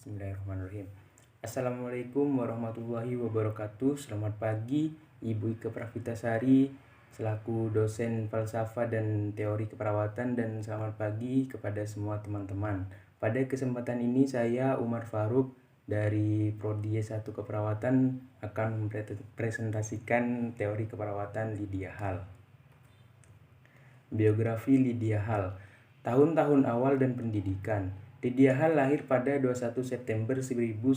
Bismillahirrahmanirrahim. Assalamualaikum warahmatullahi wabarakatuh. Selamat pagi Ibu Ike Pravitasari selaku dosen falsafah dan teori keperawatan, dan selamat pagi kepada semua teman-teman. Pada kesempatan ini saya Umar Faruk dari Prodi S1 Keperawatan akan mempresentasikan teori keperawatan Lydia Hall. Biografi Lydia Hall. Tahun-tahun awal dan pendidikan. Lydia Hall lahir pada 21 September 1906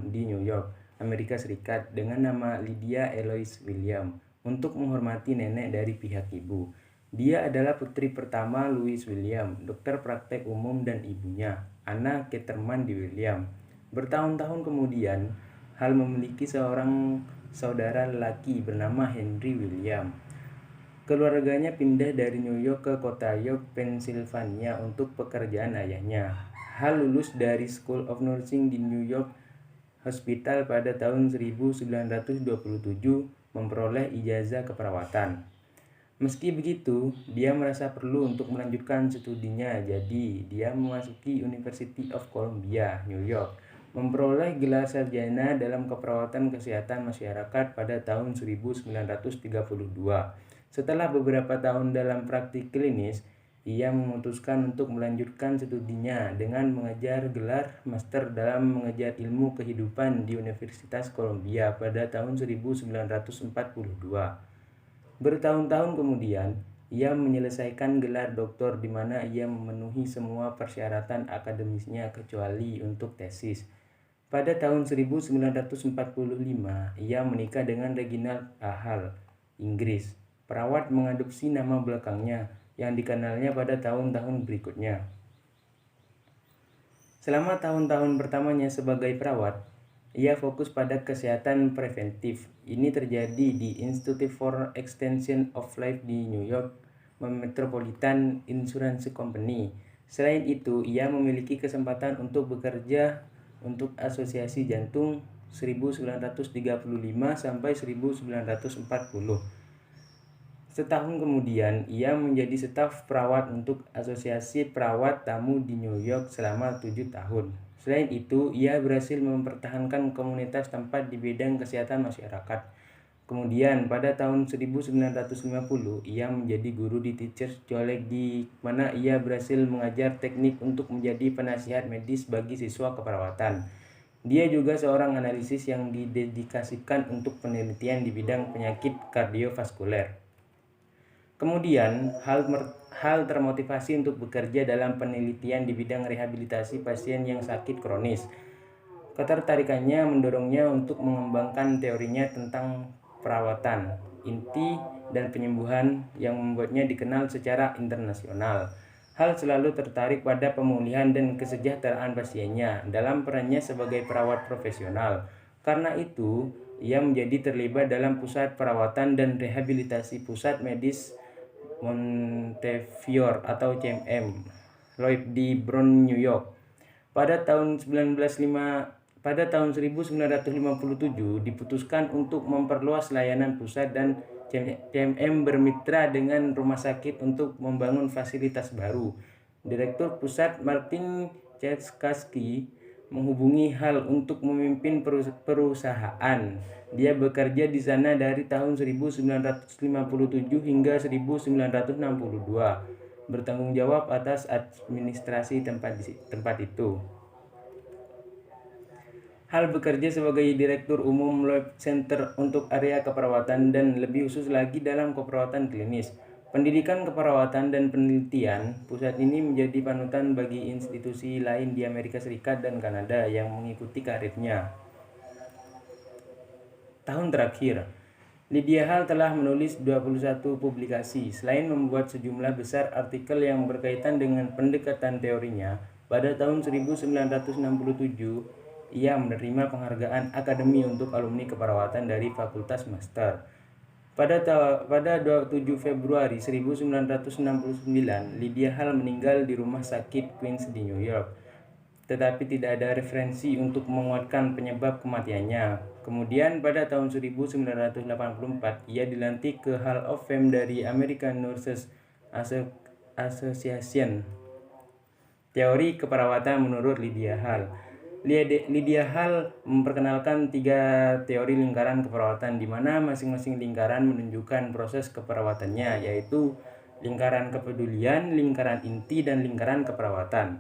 di New York, Amerika Serikat dengan nama Lydia Eloise William untuk menghormati nenek dari pihak ibu. Dia adalah putri pertama Louis William, dokter praktek umum, dan ibunya, Anna Ketterman di William. Bertahun-tahun kemudian, Hall memiliki seorang saudara lelaki bernama Henry William. Keluarganya pindah dari New York ke kota York, Pennsylvania untuk pekerjaan ayahnya. Hall lulus dari School of Nursing di New York Hospital pada tahun 1927, memperoleh ijazah keperawatan. Meski begitu, dia merasa perlu untuk melanjutkan studinya, jadi dia memasuki University of Columbia, New York, memperoleh gelar sarjana dalam keperawatan kesehatan masyarakat pada tahun 1932. Setelah beberapa tahun dalam praktik klinis, ia memutuskan untuk melanjutkan studinya dengan mengejar gelar master dalam mengejar ilmu kehidupan di Universitas Columbia pada tahun 1942. Bertahun-tahun kemudian, ia menyelesaikan gelar doktor di mana ia memenuhi semua persyaratan akademisnya kecuali untuk tesis. Pada tahun 1945, ia menikah dengan Reginald A. Hall, Inggris, perawat mengadopsi nama belakangnya yang dikenalnya pada tahun-tahun berikutnya. Selama tahun-tahun pertamanya sebagai perawat, ia fokus pada kesehatan preventif. Ini terjadi di Institute for Extension of Life di New York Metropolitan Insurance Company. Selain itu, ia memiliki kesempatan untuk bekerja untuk Asosiasi Jantung 1935 sampai 1940. Setahun kemudian, ia menjadi staf perawat untuk Asosiasi Perawat Tamu di New York selama 7 tahun. Selain itu, ia berhasil mempertahankan komunitas tempat di bidang kesehatan masyarakat. Kemudian, pada tahun 1950, ia menjadi guru di Teachers College di mana ia berhasil mengajar teknik untuk menjadi penasihat medis bagi siswa keperawatan. Dia juga seorang analisis yang didedikasikan untuk penelitian di bidang penyakit kardiovaskuler. Kemudian, Hall termotivasi untuk bekerja dalam penelitian di bidang rehabilitasi pasien yang sakit kronis. Ketertarikannya mendorongnya untuk mengembangkan teorinya tentang perawatan inti dan penyembuhan yang membuatnya dikenal secara internasional. Hall selalu tertarik pada pemulihan dan kesejahteraan pasiennya dalam perannya sebagai perawat profesional. Karena itu, ia menjadi terlibat dalam Pusat Perawatan dan Rehabilitasi Pusat Medis Montefiore atau CMM Lloyd di Bronx, New York. Pada tahun 1957 diputuskan untuk memperluas layanan pusat dan CMM bermitra dengan rumah sakit untuk membangun fasilitas baru. Direktur pusat Martin Czeskaski menghubungi Hall untuk memimpin perusahaan. Dia bekerja di sana dari tahun 1957 hingga 1962, bertanggung jawab atas administrasi tempat itu. Hall bekerja sebagai Direktur Umum Lloyd Center untuk area keperawatan dan lebih khusus lagi dalam keperawatan klinis. Pendidikan keperawatan dan penelitian, pusat ini menjadi panutan bagi institusi lain di Amerika Serikat dan Kanada yang mengikuti karirnya. Tahun terakhir, Lydia Hall telah menulis 21 publikasi. Selain membuat sejumlah besar artikel yang berkaitan dengan pendekatan teorinya, pada tahun 1967, ia menerima penghargaan akademi untuk alumni keperawatan dari Fakultas Master. Pada 27 Februari 1969, Lydia Hall meninggal di Rumah Sakit Queens di New York, tetapi tidak ada referensi untuk menguatkan penyebab kematiannya. Kemudian pada tahun 1984, ia dilantik ke Hall of Fame dari American Nurses Association. Teori keperawatan menurut Lydia Hall. Lydia Hall memperkenalkan 3 teori lingkaran keperawatan di mana masing-masing lingkaran menunjukkan proses keperawatannya, yaitu lingkaran kepedulian, lingkaran inti, dan lingkaran keperawatan.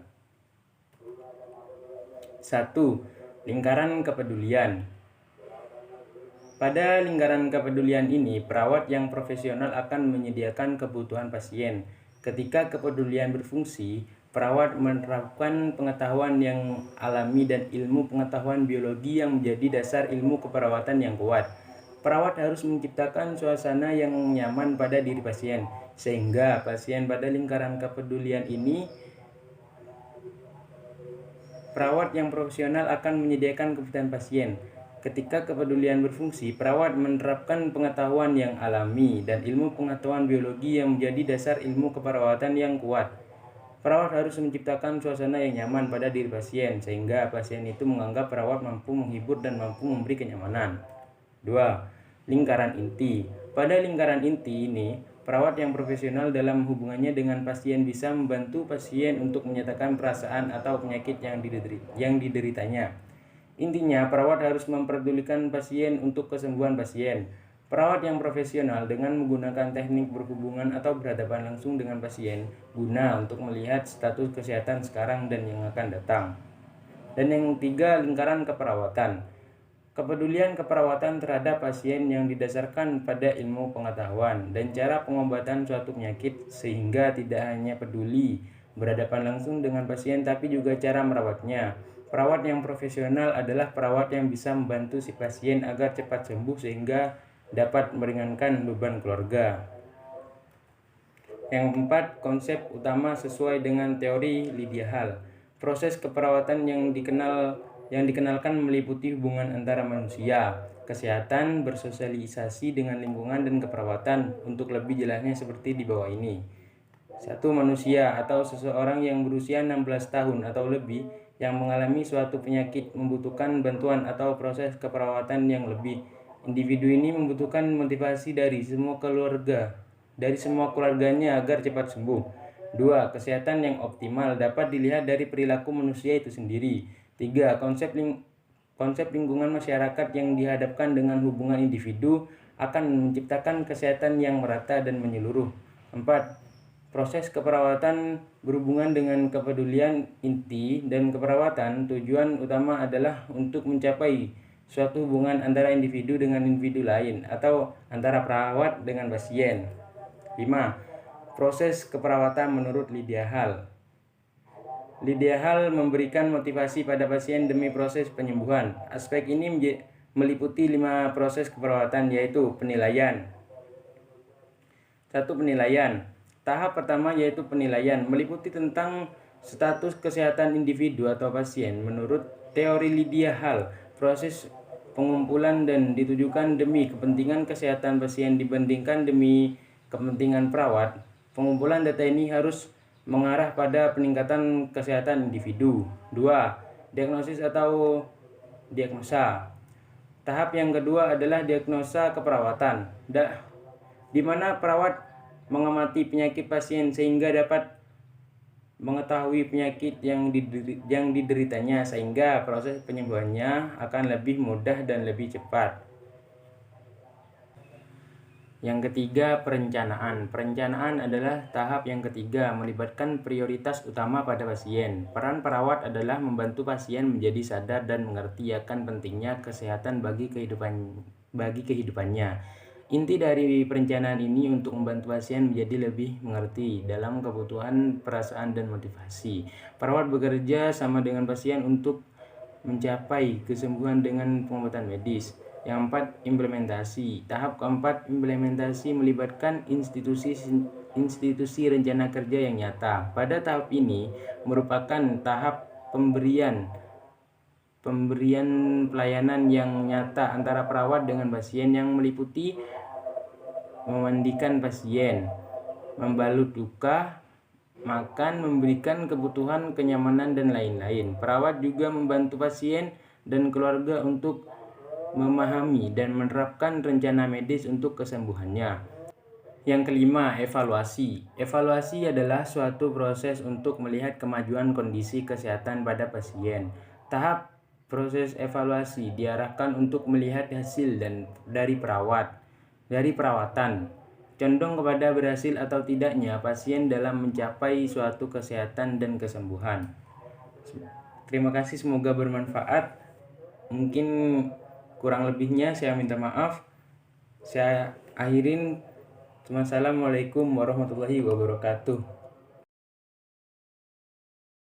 1. Lingkaran kepedulian. Pada lingkaran kepedulian ini, perawat yang profesional akan menyediakan kebutuhan pasien. Ketika kepedulian berfungsi, perawat menerapkan pengetahuan yang alami dan ilmu pengetahuan biologi yang menjadi dasar ilmu keperawatan yang kuat. Perawat harus menciptakan suasana yang nyaman pada diri pasien, sehingga pasien pada lingkaran kepedulian ini, perawat yang profesional akan menyediakan kebutuhan pasien. Ketika kepedulian berfungsi, perawat menerapkan pengetahuan yang alami dan ilmu pengetahuan biologi yang menjadi dasar ilmu keperawatan yang kuat. Perawat harus menciptakan suasana yang nyaman pada diri pasien, sehingga pasien itu menganggap perawat mampu menghibur dan mampu memberi kenyamanan. 2. Lingkaran inti. Pada lingkaran inti ini, perawat yang profesional dalam hubungannya dengan pasien bisa membantu pasien untuk menyatakan perasaan atau penyakit yang dideritanya. Intinya, perawat harus memperdulikan pasien untuk kesembuhan pasien. Perawat yang profesional dengan menggunakan teknik berhubungan atau berhadapan langsung dengan pasien guna untuk melihat status kesehatan sekarang dan yang akan datang. Dan yang 3, lingkaran keperawatan. Kepedulian keperawatan terhadap pasien yang didasarkan pada ilmu pengetahuan dan cara pengobatan suatu penyakit, sehingga tidak hanya peduli berhadapan langsung dengan pasien tapi juga cara merawatnya. Perawat yang profesional adalah perawat yang bisa membantu si pasien agar cepat sembuh sehingga dapat meringankan beban keluarga. Yang 4, konsep utama sesuai dengan teori Lydia Hall. Proses keperawatan yang dikenalkan meliputi hubungan antara manusia, kesehatan, bersosialisasi dengan lingkungan, dan keperawatan. Untuk lebih jelasnya seperti di bawah ini. 1. Manusia atau seseorang yang berusia 16 tahun atau lebih yang mengalami suatu penyakit membutuhkan bantuan atau proses keperawatan yang lebih. Individu ini membutuhkan motivasi dari semua keluarganya agar cepat sembuh. 2. Kesehatan yang optimal dapat dilihat dari perilaku manusia itu sendiri. 3. Konsep lingkungan masyarakat yang dihadapkan dengan hubungan individu akan menciptakan kesehatan yang merata dan menyeluruh. 4. Proses keperawatan berhubungan dengan kepedulian inti dan keperawatan. Tujuan utama adalah untuk mencapai suatu hubungan antara individu dengan individu lain atau antara perawat dengan pasien. 5. Proses keperawatan menurut Lydia Hall. Lydia Hall memberikan motivasi pada pasien demi proses penyembuhan. Aspek ini meliputi 5 proses keperawatan, yaitu penilaian. 1. Penilaian. Tahap pertama yaitu penilaian, meliputi tentang status kesehatan individu atau pasien. Menurut teori Lydia Hall, proses pengumpulan dan ditujukan demi kepentingan kesehatan pasien dibandingkan demi kepentingan perawat. Pengumpulan data ini harus mengarah pada peningkatan kesehatan individu. 2. Diagnosis atau diagnosa. Tahap yang kedua adalah diagnosa keperawatan, di mana perawat mengamati penyakit pasien sehingga dapat mengetahui penyakit yang dideritanya, sehingga proses penyembuhannya akan lebih mudah dan lebih cepat. Yang ketiga, perencanaan. Perencanaan adalah tahap yang ketiga, melibatkan prioritas utama pada pasien. Peran perawat adalah membantu pasien menjadi sadar dan mengerti akan pentingnya kesehatan bagi kehidupannya. Inti dari perencanaan ini untuk membantu pasien menjadi lebih mengerti dalam kebutuhan, perasaan, dan motivasi. Perawat bekerja sama dengan pasien untuk mencapai kesembuhan dengan pengobatan medis. Yang 4, implementasi. Tahap keempat, implementasi melibatkan institusi rencana kerja yang nyata. Pada tahap ini merupakan tahap pemberian pelayanan yang nyata antara perawat dengan pasien yang meliputi memandikan pasien, membalut luka, makan, memberikan kebutuhan kenyamanan, dan lain-lain. Perawat juga membantu pasien dan keluarga untuk memahami dan menerapkan rencana medis untuk kesembuhannya. Yang kelima, evaluasi. Evaluasi adalah suatu proses untuk melihat kemajuan kondisi kesehatan pada pasien. Tahap proses evaluasi diarahkan untuk melihat hasil dari perawatan, condong kepada berhasil atau tidaknya pasien dalam mencapai suatu kesehatan dan kesembuhan. Terima kasih, semoga bermanfaat. Mungkin kurang lebihnya saya minta maaf. Saya akhirin. Assalamualaikum warahmatullahi wabarakatuh.